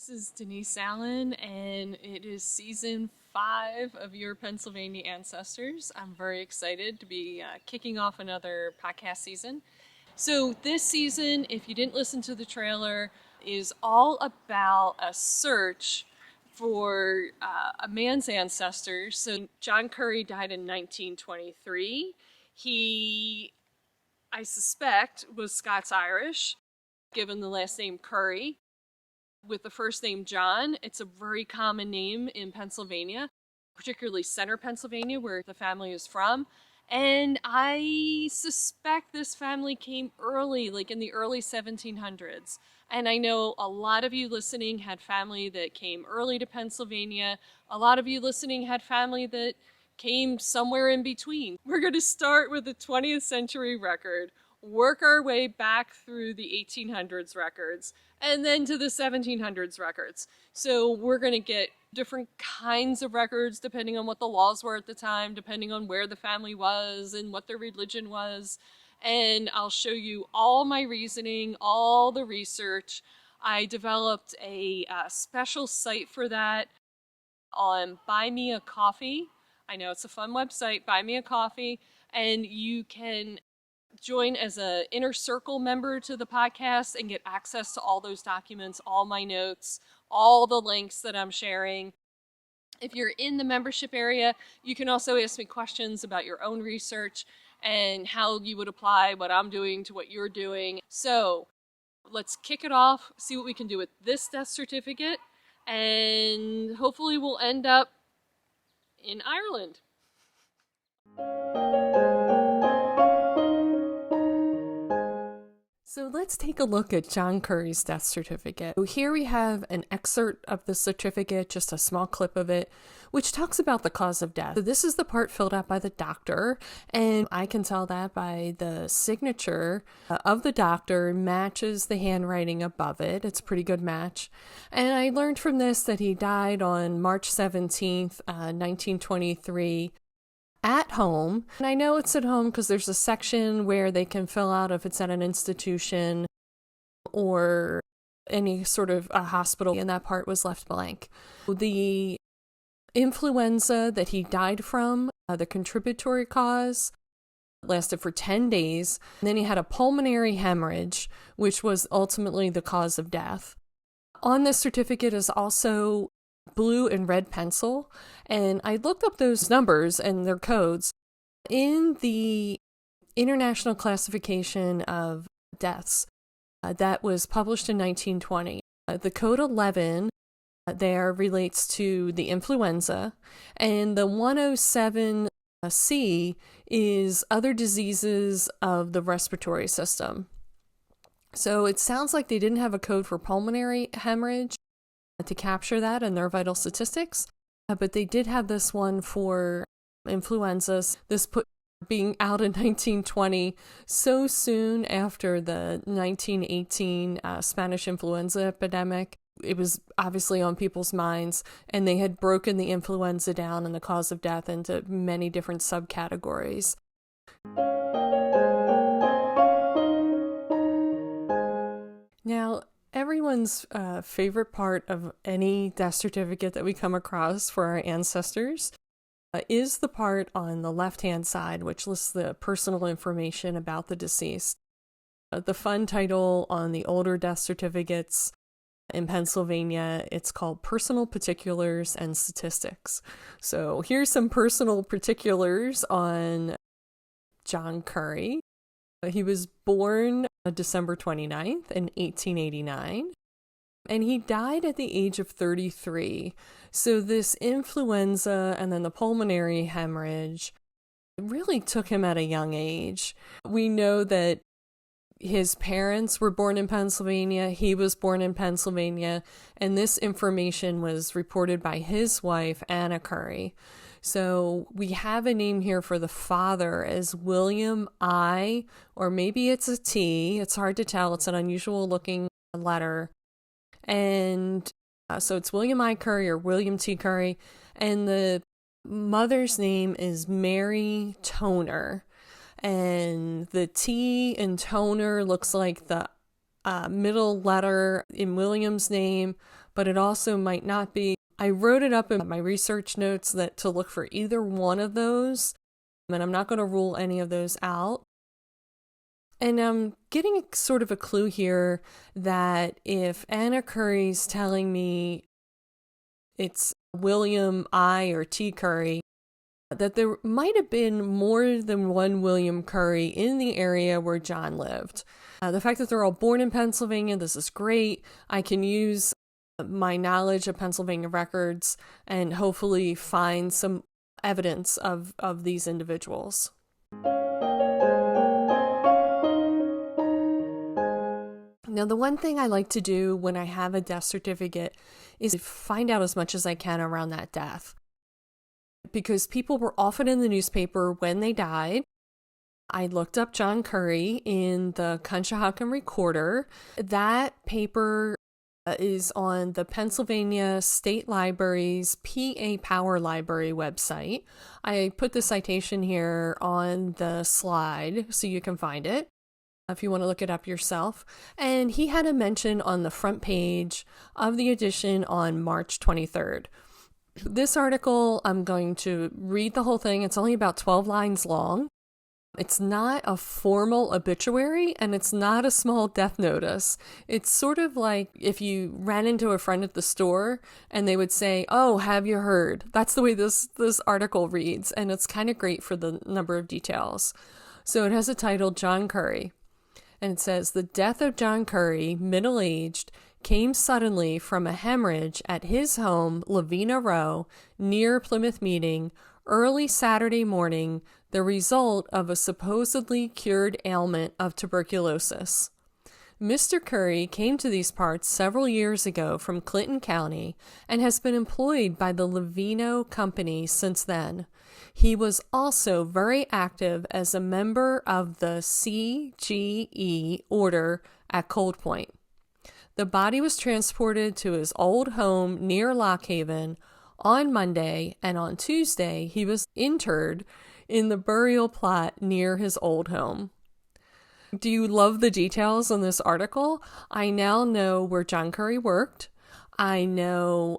This is Denise Allen, and it is season 5 of Your Pennsylvania Ancestors. I'm very excited to be kicking off another podcast season. So, this season, if you didn't listen to the trailer, is all about a search for a man's ancestors. So, John Curry died in 1923. He, I suspect, was Scots-Irish, given the last name Curry. With the first name John, it's a very common name in Pennsylvania, particularly Center Pennsylvania, where the family is from. And I suspect this family came early, like in the early 1700s. And I know a lot of you listening had family that came early to Pennsylvania. A lot of you listening had family that came somewhere in between. We're going to start with the 20th century record, work our way back through the 1800s records, and then to the 1700s records. So we're going to get different kinds of records depending on what the laws were at the time, depending on where the family was and what their religion was. And I'll show you all my reasoning, all the research. I developed a special site for that on Buy Me a Coffee. I know it's a fun website, Buy Me a Coffee, and you can join as an inner circle member to the podcast and get access to all those documents, all my notes, all the links that I'm sharing. If you're in the membership area, you can also ask me questions about your own research and how you would apply what I'm doing to what you're doing. So let's kick it off, see what we can do with this death certificate, and hopefully we'll end up in Ireland. So let's take a look at John Curry's death certificate. Here we have an excerpt of the certificate, just a small clip of it, which talks about the cause of death. So this is the part filled out by the doctor, and I can tell that by the signature of the doctor matches the handwriting above it. It's a pretty good match. And I learned from this that he died on March 17th, 1923, at home. And I know it's at home because there's a section where they can fill out if it's at an institution or any sort of a hospital, and that part was left blank. The influenza that he died from, the contributory cause, lasted for 10 days. And then he had a pulmonary hemorrhage, which was ultimately the cause of death. On this certificate is also blue and red pencil, and I looked up those numbers and their codes in the International Classification of Deaths that was published in 1920. The code 11 there relates to the influenza, and the 107C is other diseases of the respiratory system. So it sounds like they didn't have a code for pulmonary hemorrhage to capture that in their vital statistics, but they did have this one for influenza. This being out in 1920, so soon after the 1918 Spanish influenza epidemic. It was obviously on people's minds, and they had broken the influenza down and the cause of death into many different subcategories. Now, everyone's favorite part of any death certificate that we come across for our ancestors is the part on the left-hand side, which lists the personal information about the deceased. The fun title on the older death certificates in Pennsylvania, it's called Personal Particulars and Statistics. So here's some personal particulars on John Curry. He was born December 29th in 1889, and he died at the age of 33. So this influenza and then the pulmonary hemorrhage really took him at a young age. We know that his parents were born in Pennsylvania, he was born in Pennsylvania, and this information was reported by his wife, Anna Curry. So we have a name here for the father as William I, or maybe it's a T. It's hard to tell. It's an unusual looking letter. And so it's William I. Curry or William T. Curry. And the mother's name is Mary Toner. And the T in Toner looks like the middle letter in William's name, but it also might not be. I wrote it up in my research notes that to look for either one of those, and I'm not going to rule any of those out. And I'm getting sort of a clue here that if Anna Curry's telling me it's William I or T. Curry, that there might have been more than one William Curry in the area where John lived. The fact that they're all born in Pennsylvania, this is great. I can use my knowledge of Pennsylvania records and hopefully find some evidence of these individuals. Now, the one thing I like to do when I have a death certificate is find out as much as I can around that death. Because people were often in the newspaper when they died. I looked up John Curry in the Conshohocken Recorder. That paper is on the Pennsylvania State Library's PA Power Library website. I put the citation here on the slide so you can find it if you want to look it up yourself. And he had a mention on the front page of the edition on March 23rd. This article, I'm going to read the whole thing. It's only about 12 lines long. It's not a formal obituary, and it's not a small death notice. It's sort of like if you ran into a friend at the store and they would say, "Oh, have you heard?" That's the way this article reads, and it's kind of great for the number of details. So it has a title, John Curry, and it says, "The death of John Curry, middle-aged, came suddenly from a hemorrhage at his home, Lavina Row, near Plymouth Meeting, early Saturday morning, the result of a supposedly cured ailment of tuberculosis. Mr. Curry came to these parts several years ago from Clinton County and has been employed by the Lavino Company since then. He was also very active as a member of the CGE order at Cold Point. The body was transported to his old home near Lock Haven on Monday, and on Tuesday he was interred in the burial plot near his old home." Do you love the details on this article? I now know where John Curry worked. I know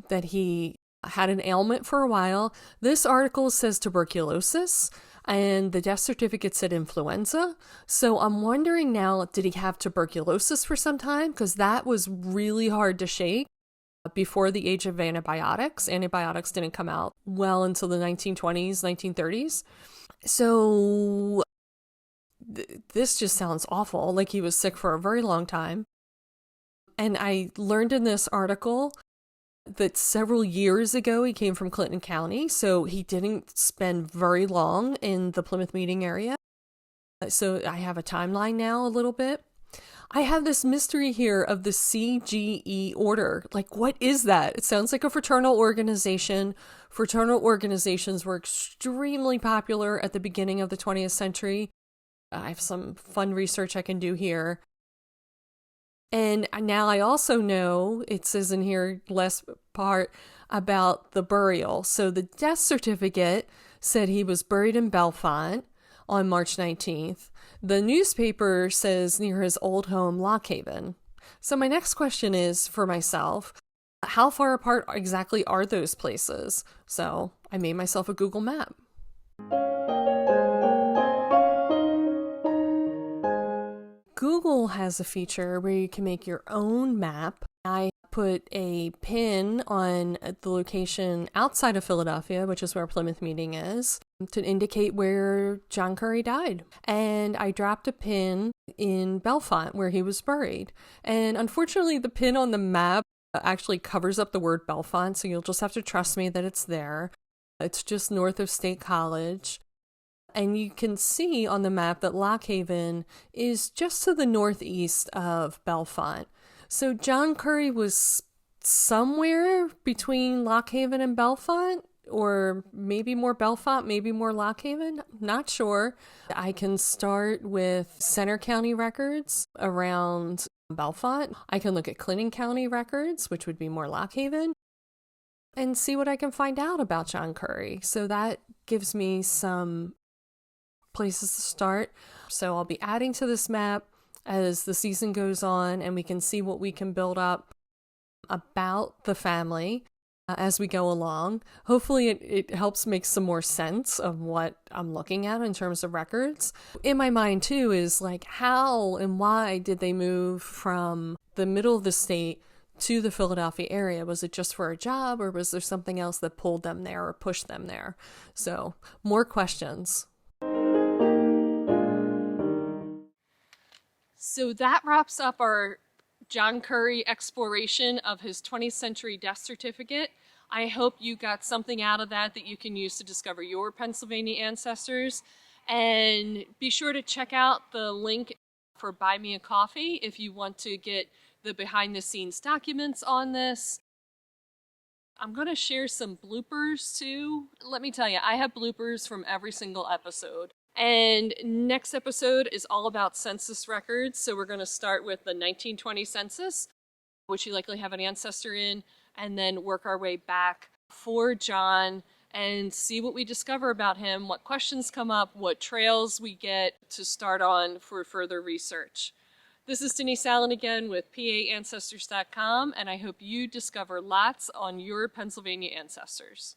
that he had an ailment for a while. This article says tuberculosis, and the death certificate said influenza. So I'm wondering now, did he have tuberculosis for some time? Because that was really hard to shake before the age of antibiotics. Antibiotics didn't come out well until the 1920s, 1930s. So this just sounds awful, like he was sick for a very long time. And I learned in this article that several years ago he came from Clinton County, so he didn't spend very long in the Plymouth Meeting area. So I have a timeline now a little bit. I have this mystery here of the CGE order. Like, what is that? It sounds like a fraternal organization. Fraternal organizations were extremely popular at the beginning of the 20th century. I have some fun research I can do here. And now I also know, it says in here, less part about the burial. So the death certificate said he was buried in Bellefonte on March 19th. The newspaper says near his old home, Lock Haven. So my next question is for myself, how far apart exactly are those places? So I made myself a Google map. Google has a feature where you can make your own map. I put a pin on the location outside of Philadelphia, which is where Plymouth Meeting is, to indicate where John Curry died. And I dropped a pin in Bellefonte, where he was buried. And unfortunately, the pin on the map actually covers up the word Bellefonte, so you'll just have to trust me that it's there. It's just north of State College. And you can see on the map that Lock Haven is just to the northeast of Bellefonte. So John Curry was somewhere between Lock Haven and Bellefonte, or maybe more Bellefonte, maybe more Lock Haven. Not sure. I can start with Center County records around Bellefonte. I can look at Clinton County records, which would be more Lock Haven, and see what I can find out about John Curry. So that gives me some places to start. So I'll be adding to this map as the season goes on, and we can see what we can build up. about the family as we go along. Hopefully it helps make some more sense of what I'm looking at in terms of records. In my mind too is like, how and why did they move from the middle of the state to the Philadelphia area? Was it just for a job, or was there something else that pulled them there or pushed them there? So more questions. So that wraps up our John Curry exploration of his 20th century death certificate. I hope you got something out of that you can use to discover your Pennsylvania ancestors. And be sure to check out the link for Buy Me a Coffee if you want to get the behind the scenes documents on this. I'm going to share some bloopers too. Let me tell you, I have bloopers from every single episode. And next episode is all about census records. So we're going to start with the 1920 census, which you likely have an ancestor in, and then work our way back for John and see what we discover about him, what questions come up, what trails we get to start on for further research. This is Denise Allen again with PAAncestors.com, and I hope you discover lots on your Pennsylvania ancestors.